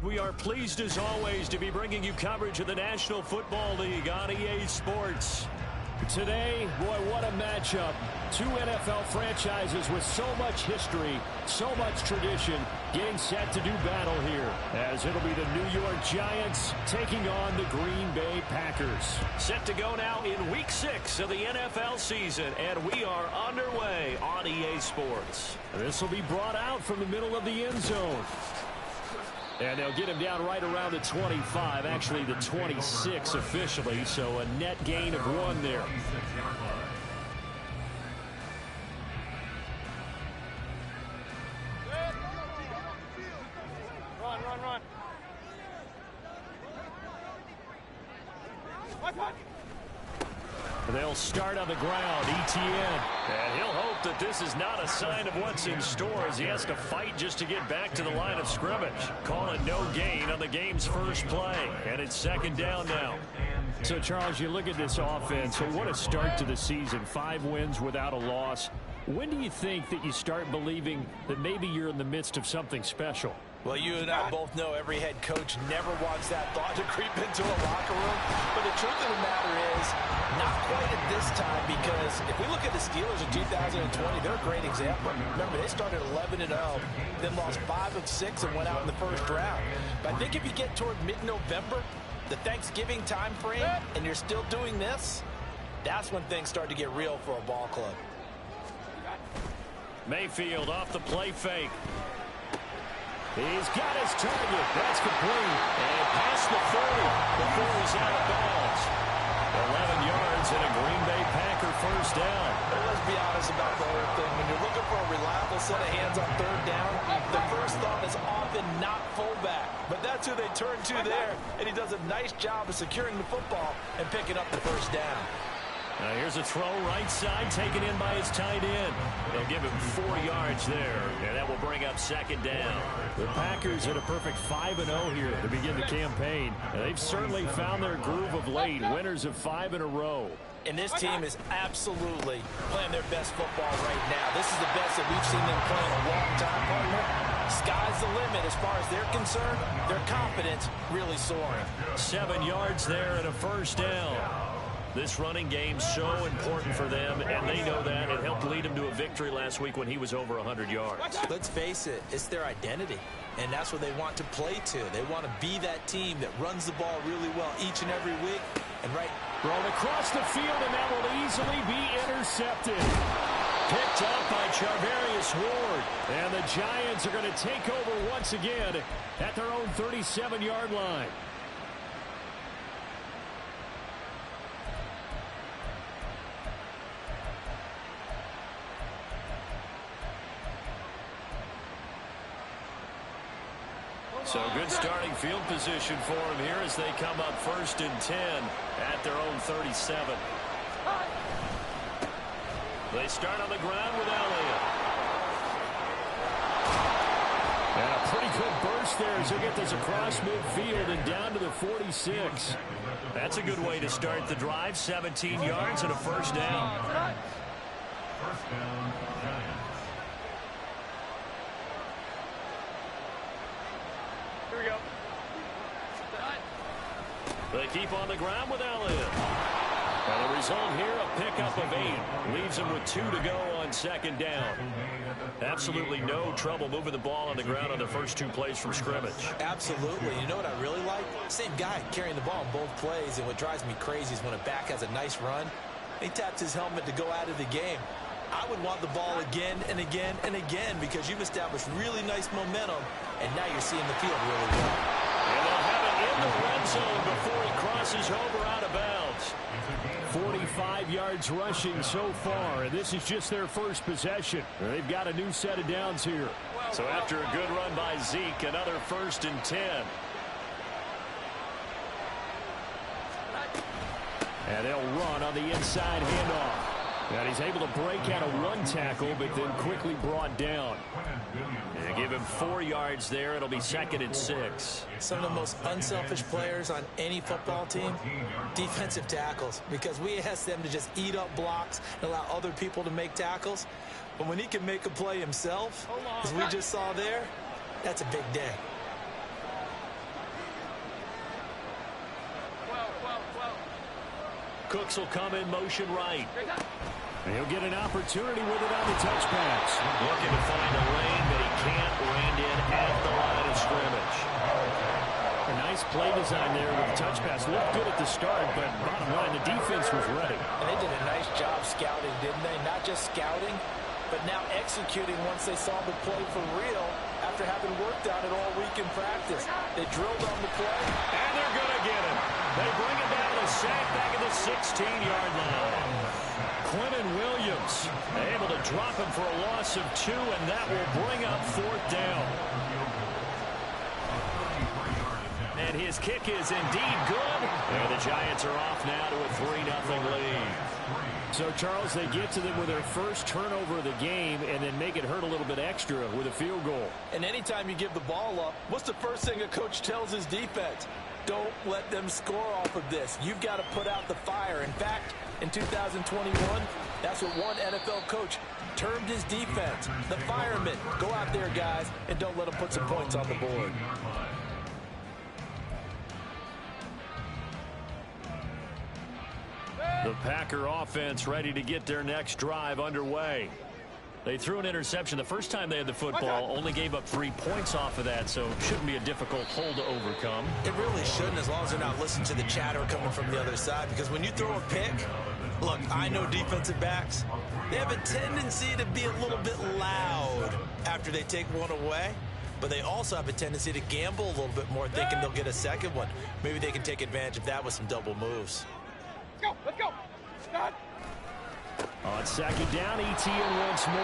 We are pleased as always to be bringing you coverage of the National Football League on EA Sports. Today, boy, what a matchup. Two NFL franchises with so much history, so much tradition, getting set to do battle here, as it'll be the New York Giants taking on the Green Bay Packers. Set to go now in Week 6 of the NFL season, and we are underway on EA Sports. This will be brought out from the middle of the end zone. And they'll get him down right around the 25, actually the 26 officially, so a net gain of 1 there. Run. They'll start on the ground, ETN. And he'll hope that this is not a sign of what's in store as he has to fight just to get back to the line of scrimmage. Calling no gain on the game's first play. And it's second down now. So, Charles, you look at this offense. So what a start to the season. 5 wins without a loss. When do you think that you start believing that maybe you're in the midst of something special? Well, you and I both know every head coach never wants that thought to creep into a locker room. But the truth of the matter is, not quite at this time, because if we look at the Steelers in 2020, they're a great example. Remember, they started 11-0, then lost 5 of 6 and went out in the first round. But I think if you get toward mid-November, the Thanksgiving time frame, and you're still doing this, that's when things start to get real for a ball club. Mayfield off the play fake. He's got his target. That's complete. And past the 40 before he's out of bounds. 11 yards and a Green Bay Packer first down. But let's be honest about the whole thing. When you're looking for a reliable set of hands on third down, the first thought is often not fullback. But that's who they turn to there. And he does a nice job of securing the football and picking up the first down. Now here's a throw right side taken in by his tight end. They'll give him 4 yards there, and that will bring up second down. The Packers at a perfect 5-0 here to begin the campaign. And they've certainly found their groove of late, winners of 5 in a row. And this team is absolutely playing their best football right now. This is the best that we've seen them play in a long time, partner. Sky's the limit as far as they're concerned. Their confidence really soaring. 7 yards there and a first down. This running game's so important for them, and they know that. It helped lead them to a victory last week when he was over 100 yards. Let's face it, it's their identity, and that's what they want to play to. They want to be that team that runs the ball really well each and every week. And thrown across the field, and that will easily be intercepted. Picked up by Charvarius Ward. And the Giants are going to take over once again at their own 37-yard line. So good starting field position for them here as they come up 1st and 10 at their own 37. They start on the ground with Elliott. And a pretty good burst there as they get this across midfield and down to the 46. That's a good way to start the drive. 17 yards and a first down. First down, Giants. They keep on the ground with Elliott. And the result here, a pickup of 8. Leaves them with 2 to go on second down. Absolutely no trouble moving the ball on the ground on the first 2 plays from scrimmage. Absolutely. You know what I really like? Same guy carrying the ball in both plays, and what drives me crazy is when a back has a nice run, he taps his helmet to go out of the game. I would want the ball again and again and again because you've established really nice momentum, and now you're seeing the field really well. And they'll have it in the red zone before he crosses over out of bounds. 45 yards rushing so far, and this is just their first possession. They've got a new set of downs here. So after a good run by Zeke, another 1st and 10. And they'll run on the inside handoff. And he's able to break out of 1 tackle, but then quickly brought down. And give him 4 yards there. It'll be 2nd and 6. Some of the most unselfish players on any football team, defensive tackles, because we ask them to just eat up blocks and allow other people to make tackles. But when he can make a play himself, as we just saw there, that's a big day. Cooks will come in motion right. And he'll get an opportunity with it on the touch pass. Looking to find a lane that he can't land in at the line of scrimmage. A nice play design there with the touch pass. Looked good at the start, but bottom line, the defense was ready. And they did a nice job scouting, didn't they? Not just scouting, but now executing once they saw the play for real after having worked on it all week in practice. They drilled on the play. And they're going to get him. They bring him down to sack back at the 16-yard line. Quentin Williams able to drop him for a loss of 2, and that will bring up 4th down. And his kick is indeed good. And the Giants are off now to a 3-0 lead. So, Charles, they get to them with their first turnover of the game and then make it hurt a little bit extra with a field goal. And anytime you give the ball up, what's the first thing a coach tells his defense? Don't let them score off of this. You've got to put out the fire. In fact, in 2021, that's what one NFL coach termed his defense. The firemen. Go out there, guys, and don't let them put some points on the board. The Packer offense ready to get their next drive underway. They threw an interception the first time they had the football, only gave up 3 points off of that, so it shouldn't be a difficult hole to overcome. It really shouldn't, as long as they're not listening to the chatter coming from the other side, because when you throw a pick, look, I know defensive backs, they have a tendency to be a little bit loud after they take one away, but they also have a tendency to gamble a little bit more, thinking they'll get a second one. Maybe they can take advantage of that with some double moves. Let's go. Start. On second down, Etienne once more.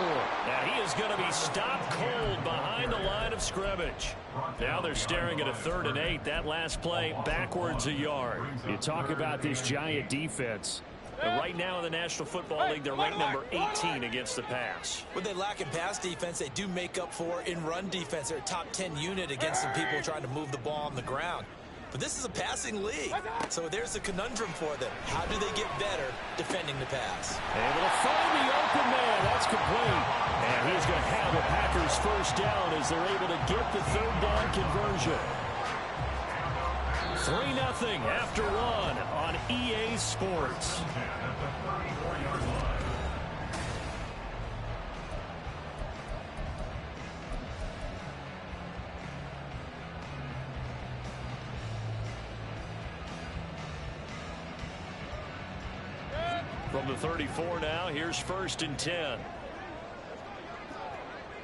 Now he is going to be stopped cold behind the line of scrimmage. Now they're staring at a 3rd and 8. That last play backwards a yard. You talk about this Giant defense. Right now in the National Football League, they're ranked number 18 against the pass. What they lack in pass defense, they do make up for in run defense. They're a top 10 unit against some people trying to move the ball on the ground. But this is a passing league, so there's a conundrum for them. How do they get better defending the pass? Able to find the open man. That's complete. And he's going to have the Packers first down as they're able to get the 3rd down conversion. 3-0 after 1 on EA Sports. From the 34 now, here's 1st and 10.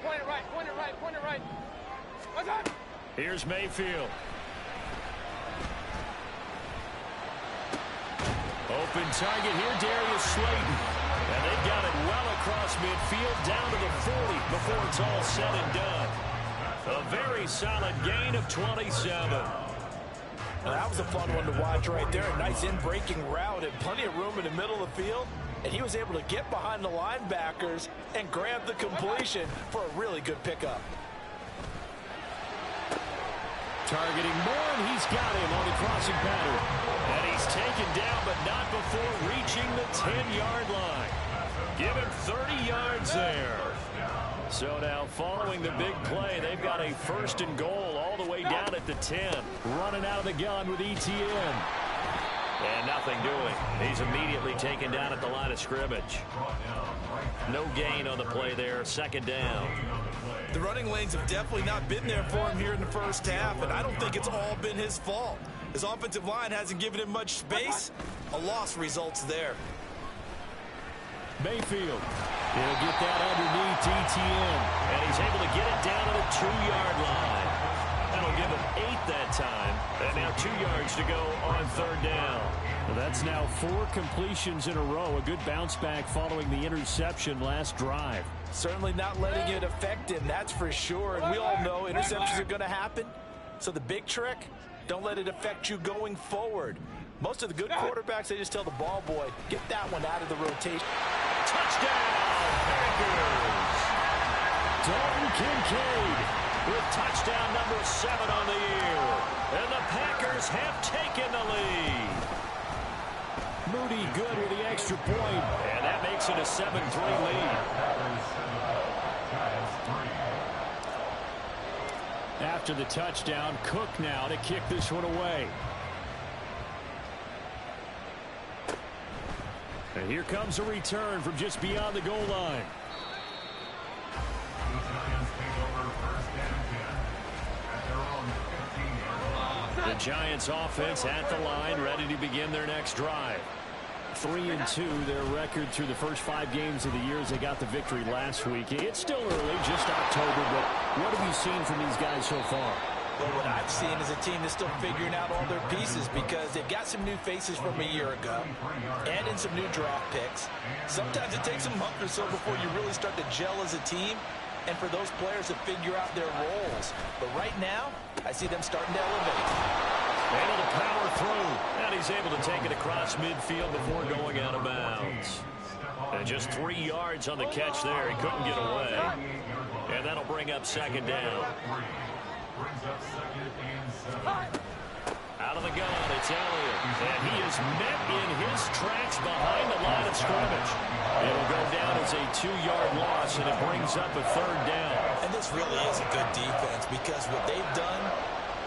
Point it right, point it right, point it right. What's up? Here's Mayfield. Open target here, Darius Slayton. And they've got it well across midfield, down to the 40 before it's all said and done. A very solid gain of 27. Now, that was a fun one to watch right there. A nice in-breaking route and plenty of room in the middle of the field. And he was able to get behind the linebackers and grab the completion for a really good pickup. Targeting Moore, and he's got him on the crossing pattern. And he's taken down, but not before reaching the 10-yard line. Give him 30 yards there. So now following the big play, they've got a 1st and goal all the way down at the 10. Running out of the gun with Etienne. And nothing doing. He's immediately taken down at the line of scrimmage. No gain on the play there. 2nd down. The running lanes have definitely not been there for him here in the first half, and I don't think it's all been his fault. His offensive line hasn't given him much space. A loss results there. Mayfield. He'll get that underneath Etienne. And he's able to get it down to the 2-yard line. That'll give him 8 that time. And now 2 yards to go on 3rd down. Well, that's now 4 completions in a row. A good bounce back following the interception last drive. Certainly not letting it affect him, that's for sure. And we all know interceptions are going to happen. So the big trick, don't let it affect you going forward. Most of the good quarterbacks, they just tell the ball boy, get that one out of the rotation. Touchdown, Packers! Dalton Kincaid with touchdown number 7 on the year. And the Packers have taken the lead. Moody good with the extra point. And that makes it a 7-3 lead. After the touchdown, Cook now to kick this one away. And here comes a return from just beyond the goal line. The Giants take over first and 10 at their own 15-yard line. The Giants offense at the line, ready to begin their next drive. 3-2, their record through the first 5 games of the year as they got the victory last week. It's still early, just October, but what have you seen from these guys so far? Well, what I've seen is a team that's still figuring out all their pieces because they've got some new faces from a year ago and in some new draft picks. Sometimes it takes a month or so before you really start to gel as a team and for those players to figure out their roles. But right now, I see them starting to elevate. Able to power through, and he's able to take it across midfield before going out of bounds. And just 3 yards on the catch there. He couldn't get away. And that'll bring up second down. Out of the gun, it's Elliott. And he is met in his tracks behind the line of scrimmage. It'll go down as a 2-yard loss, and it brings up a third down. And this really is a good defense because what they've done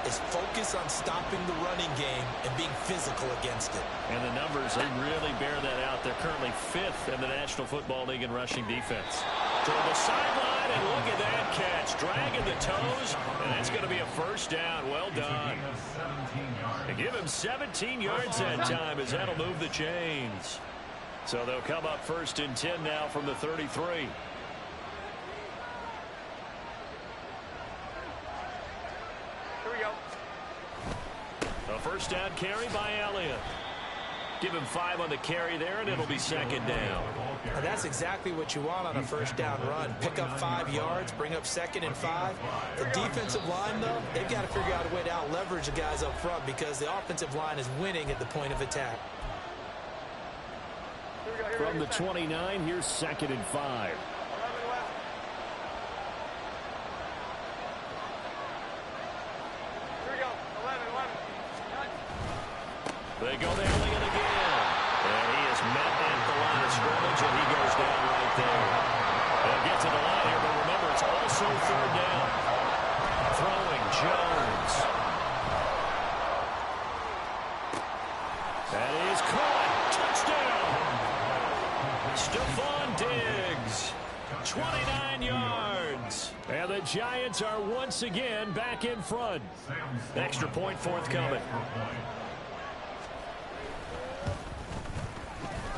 is focus on stopping the running game and being physical against it. And the numbers, they really bear that out. They're currently 5th in the National Football League in rushing defense. To the sideline, and look at that catch. Dragging the toes, and that's going to be a first down. Well done. And give him 17 yards that time as that'll move the chains. So they'll come up first and 10 now from the 33. A first down carry by Elliott. Give him 5 on the carry there, and it'll be second down. And that's exactly what you want on a first down run. Pick up 5 yards, bring up second and 5. The defensive line, though, they've got to figure out a way to out-leverage the guys up front because the offensive line is winning at the point of attack. From the 29, here's second and 5. They go to Elliott again. And he is met at the line of scrimmage, and he goes down right there. They'll get to the line here, but remember, it's also third down. Throwing Jones. That is caught. Touchdown. Stephon Diggs. 29 yards. And the Giants are once again back in front. Extra point forthcoming.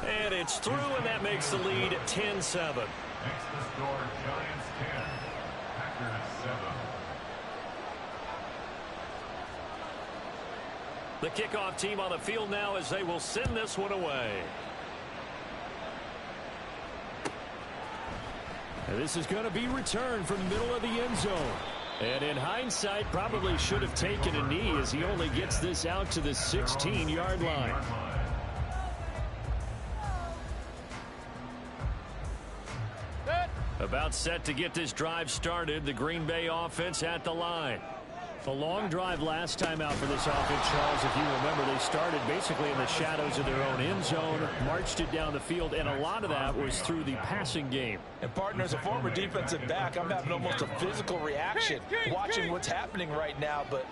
And it's through, and that makes the lead 10-7. Next to score, Giants 10, Packers 7. The kickoff team on the field now as they will send this one away. And this is going to be returned from the middle of the end zone. And in hindsight, probably should have taken a knee as he only gets this out to the 16-yard line. About set to get this drive started. The Green Bay offense at the line. A long drive last time out for this offense, Charles. If you remember, they started basically in the shadows of their own end zone, marched it down the field, and a lot of that was through the passing game. And, partner, as a former defensive back, I'm having almost a physical reaction watching what's happening right now. But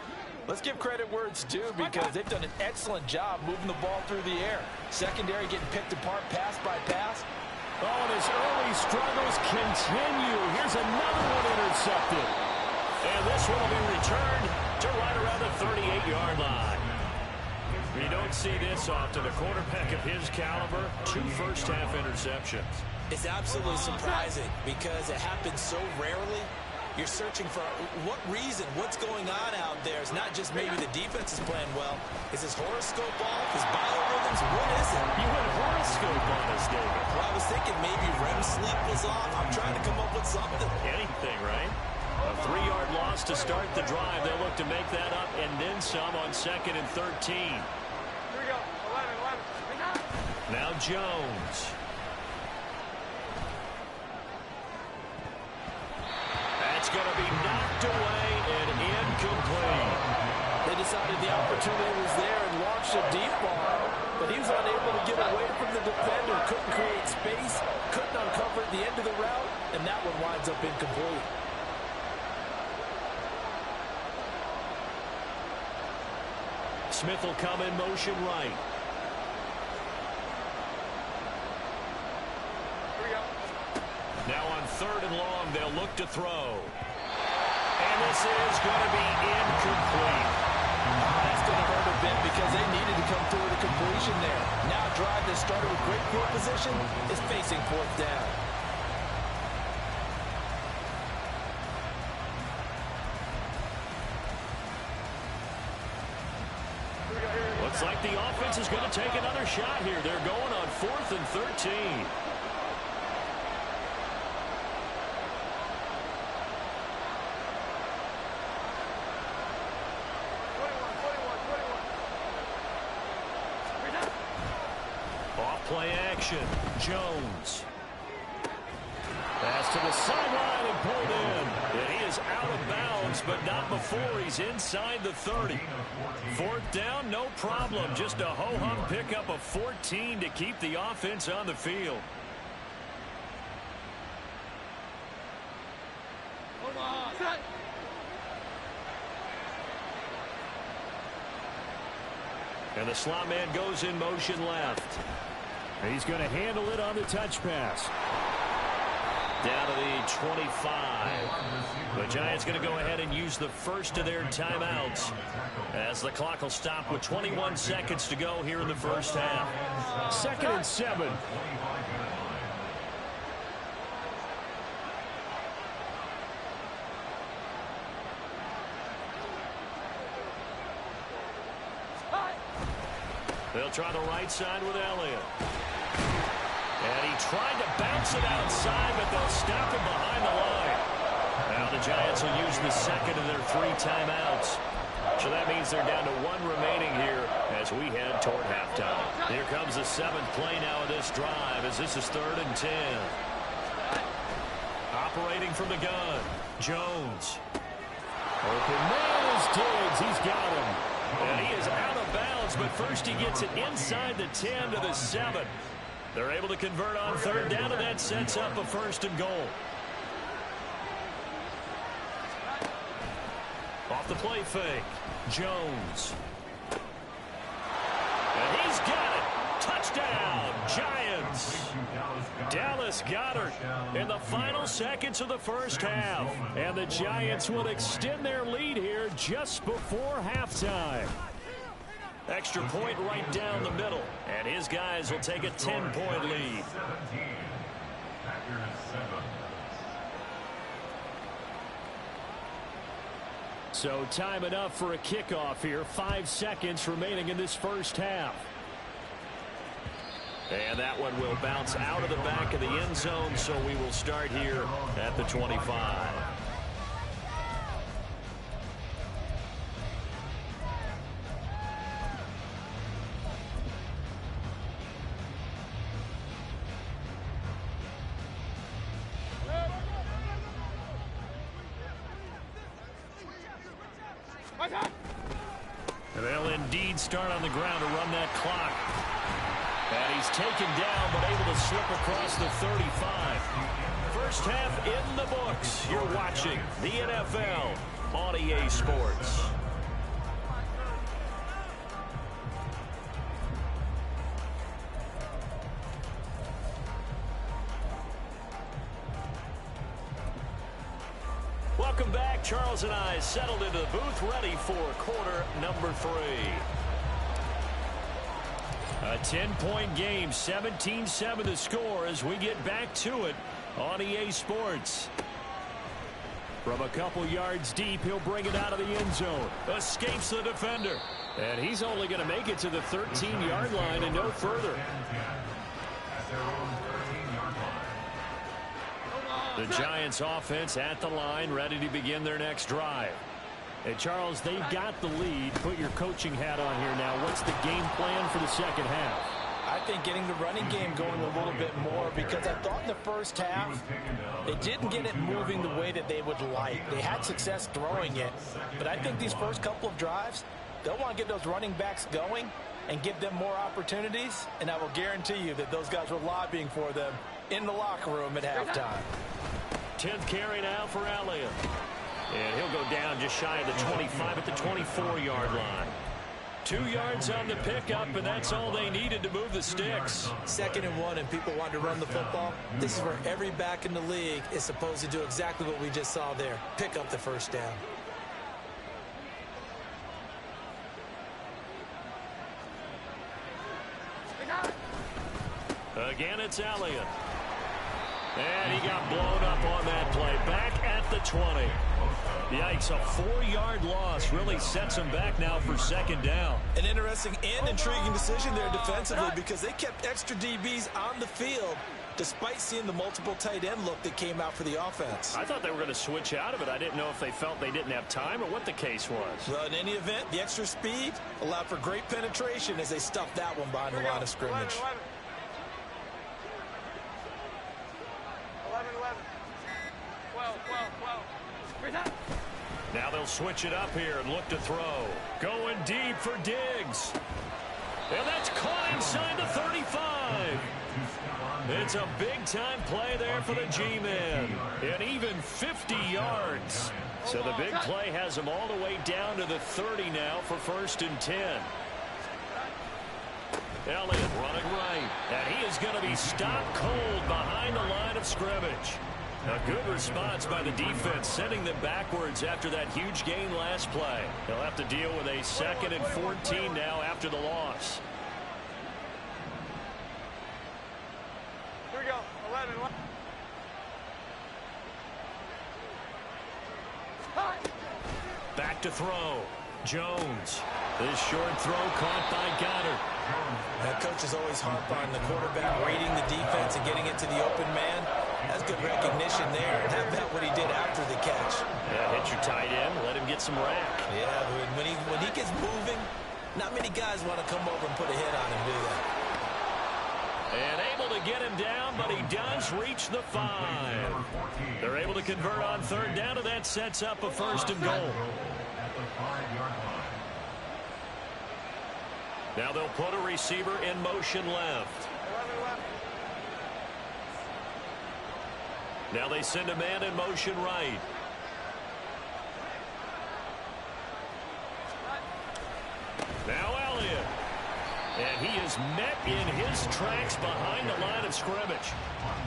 let's give credit where it's due because they've done an excellent job moving the ball through the air. Secondary getting picked apart pass by pass. Oh, and his early struggles continue. Here's another one intercepted. And this one will be returned to right around the 38-yard line. You don't see this often. A quarterback of his caliber, 2 first-half interceptions. It's absolutely surprising because it happens so rarely. You're searching for what reason, what's going on out there. It's not just maybe the defense is playing well. Is his horoscope off? His biorhythms? What is it? You went horoscope on us, David. Well, I was thinking maybe REM sleep was off. I'm trying to come up with something. Anything, right? A 3-yard loss to start the drive. They'll look to make that up and then some on second and 13. Here we go. 11. Now Jones. That's going to be knocked away and incomplete. They decided the opportunity was there and launched a deep ball, but he was unable to get away from the defender, couldn't create space, couldn't uncover at the end of the route, and that one winds up incomplete. Smith will come in motion right. look to throw. And this is going to be incomplete. That's going to hurt a bit because they needed to come through with a completion there. Now a drive that started with great field position is facing fourth down. Looks like the offense is going to take another shot here. They're going on 4th and 13. Play action. Jones. Pass to the sideline and pulled in. And he is out of bounds, but not before he's inside the 30. 4th down, no problem. Just a ho-hum pickup of 14 to keep the offense on the field. And the slot man goes in motion left. He's going to handle it on the touch pass. Down to the 25. The Giants going to go ahead and use the first of their timeouts as the clock will stop with 21 seconds to go here in the first half. 2nd and 7. They'll try the right side with Elliott. And he tried to bounce it outside, but they'll stop him behind the line. Now the Giants will use the second of their 3 timeouts. So that means they're down to 1 remaining here as we head toward halftime. Here comes the 7th play now of this drive as this is 3rd and 10. Operating from the gun, Jones. Open man is Diggs. He's got him. And he is out of bounds, but first he gets it inside the 10 to the 7. They're able to convert on 3rd down, and that sets up a 1st and goal. Off the play fake, Jones. And he's got it. Touchdown, Giants. Dallas Goedert in the final seconds of the first half. And the Giants will extend their lead here just before halftime. Extra point right down the middle. And his guys will take a 10-point lead. So time enough for a kickoff here. 5 seconds remaining in this first half. And that one will bounce out of the back of the end zone, so we will start here at the 25. They'll indeed start on the ground to run that clock. And he's taken down, but able to slip across the 35. First half in the books. You're watching the NFL on EA Sports. Welcome back. Charles and I settled into the booth, ready for quarter number 3. A 10-point game, 17-7 the score as we get back to it on EA Sports. From a couple yards deep, he'll bring it out of the end zone. Escapes the defender. And he's only going to make it to the 13-yard line and no further. The Giants offense at the line, ready to begin their next drive. Hey, Charles, they've got the lead. Put your coaching hat on here now. What's the game plan for the second half? I think getting the running game going a little bit more, because I thought in the first half they didn't get it moving the way that they would like. They had success throwing it, but I think these first couple of drives, they'll want to get those running backs going and give them more opportunities, and I will guarantee you that those guys were lobbying for them in the locker room at halftime. 10th carry now for Elliott. And he'll go down just shy of the 25 at the 24-yard line. 2 yards on the pickup, and that's all they needed to move the sticks. 2nd and 1, and people want to run the football. This is where every back in the league is supposed to do exactly what we just saw there. Pick up the first down. Again, it's Elliott. And he got blown up on that play. Back at the 20. Yikes, a 4-yard loss really sets him back now for 2nd down. An interesting and intriguing decision there defensively because they kept extra DBs on the field despite seeing the multiple tight end look that came out for the offense. I thought they were going to switch out of it. I didn't know if they felt they didn't have time or what the case was. Well, in any event, the extra speed allowed for great penetration as they stuffed that one behind the line of scrimmage. 11, 12, 12. Now they'll switch it up here and look to throw. Going deep for Diggs. And that's caught inside the 35. It's a big-time play there for the G-Men. And even 50 yards. So the big play has them all the way down to the 30 now for 1st and 10. Elliott running right. And he is going to be stopped cold behind the line of scrimmage. A good response by the defense, sending them backwards after that huge gain last play. They'll have to deal with a 2nd and 14 now after the loss. Here we go. 11. Back to throw. Jones. This short throw caught by Goddard. That coach is always harp on the quarterback reading the defense and getting it to the open man. That's good recognition there. And how about what he did after the catch? Yeah, hit your tight end, let him get some rack. Yeah, when he gets moving, not many guys want to come over and put a hit on him, do they? And able to get him down, but he does reach the 5. They're able to convert on 3rd down, and that sets up a 1st and goal. Now they'll put a receiver in motion left. 11. Now they send a man in motion right. Now Elliott. And he is met in his tracks behind the line of scrimmage.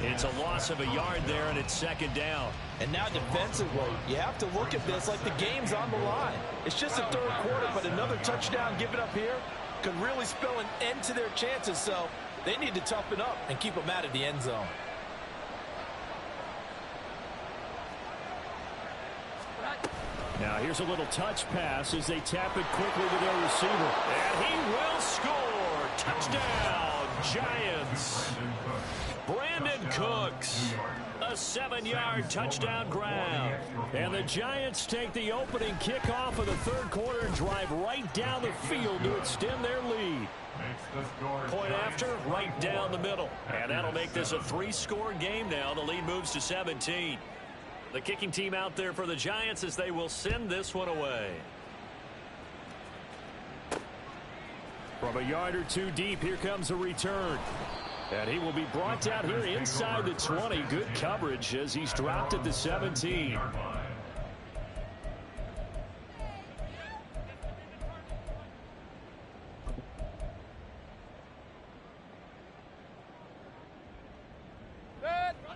It's a loss of a yard there, and it's 2nd down. And now defensively, you have to look at this like the game's on the line. It's just the 3rd quarter, but another touchdown given up here could really spell an end to their chances, so they need to toughen up and keep them out of the end zone. Now here's a little touch pass as they tap it quickly to their receiver. And he will score. Touchdown, Giants. Brandon Cooks. A 7-yard touchdown grab. And the Giants take the opening kickoff of the 3rd quarter and drive right down the field to extend their lead. Point after, right down the middle. And that'll make this a 3-score game now. The lead moves to 17. The kicking team out there for the Giants as they will send this one away. From a yard or 2 deep, here comes a return. And he will be brought down here inside the 20. Good coverage as he's dropped at the 17.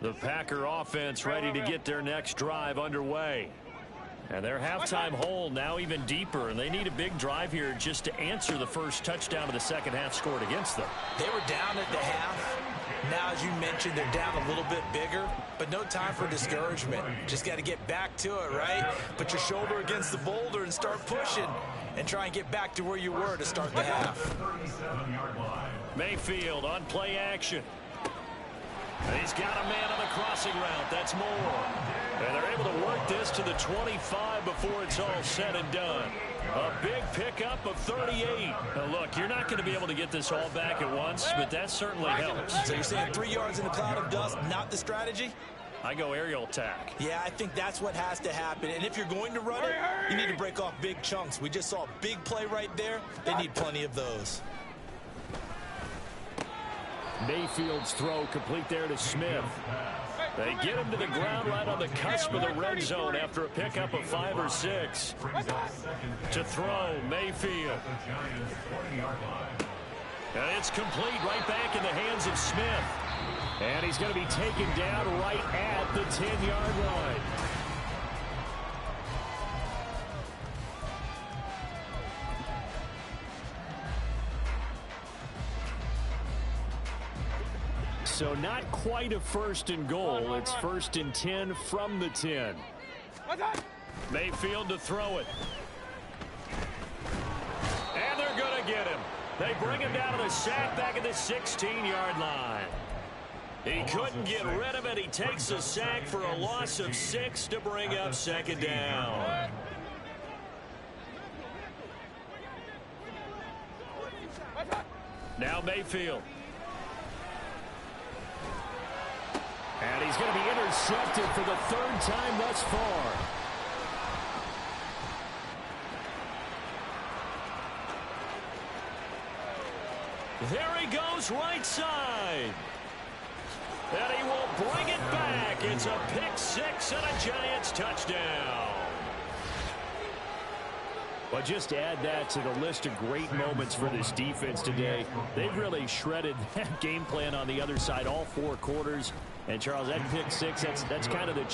The Packer offense ready to get their next drive underway. And their halftime hole now even deeper, and they need a big drive here just to answer the first touchdown of the second half scored against them. They were down at the half. Now, as you mentioned, they're down a little bit bigger, but no time for discouragement. Just got to get back to it, right? Put your shoulder against the boulder and start pushing and try and get back to where you were to start the half. Mayfield on play action. And he's got a man on the crossing route. That's Moore. And they're able to work this to the 25 before it's all said and done. A big pickup of 38. Now look, you're not going to be able to get this all back at once, but that certainly helps. So you're saying 3 yards in a cloud of dust, not the strategy? I go aerial attack. Yeah, I think that's what has to happen. And if you're going to run it, you need to break off big chunks. We just saw a big play right there. They need plenty of those. Mayfield's throw complete there to Smith. They get him to the ground right on the cusp of the red zone after a pickup of 5 or 6. To throw, Mayfield. And it's complete right back in the hands of Smith. And he's going to be taken down right at the 10-yard line. So not quite a 1st and goal. It's 1st and 10 from the 10. Mayfield to throw it. And they're going to get him. They bring him down to the sack back at the 16-yard line. He couldn't get rid of it. He takes a sack for a loss of 6 to bring up 2nd down. Now Mayfield. And he's going to be intercepted for the 3rd time thus far. There he goes right side. And he will bring it back. It's a pick 6 and a Giants touchdown. Well, just to add that to the list of great moments for this defense today. They've really shredded that game plan on the other side all 4 quarters. And, Charles, that pick 6, that's kind of the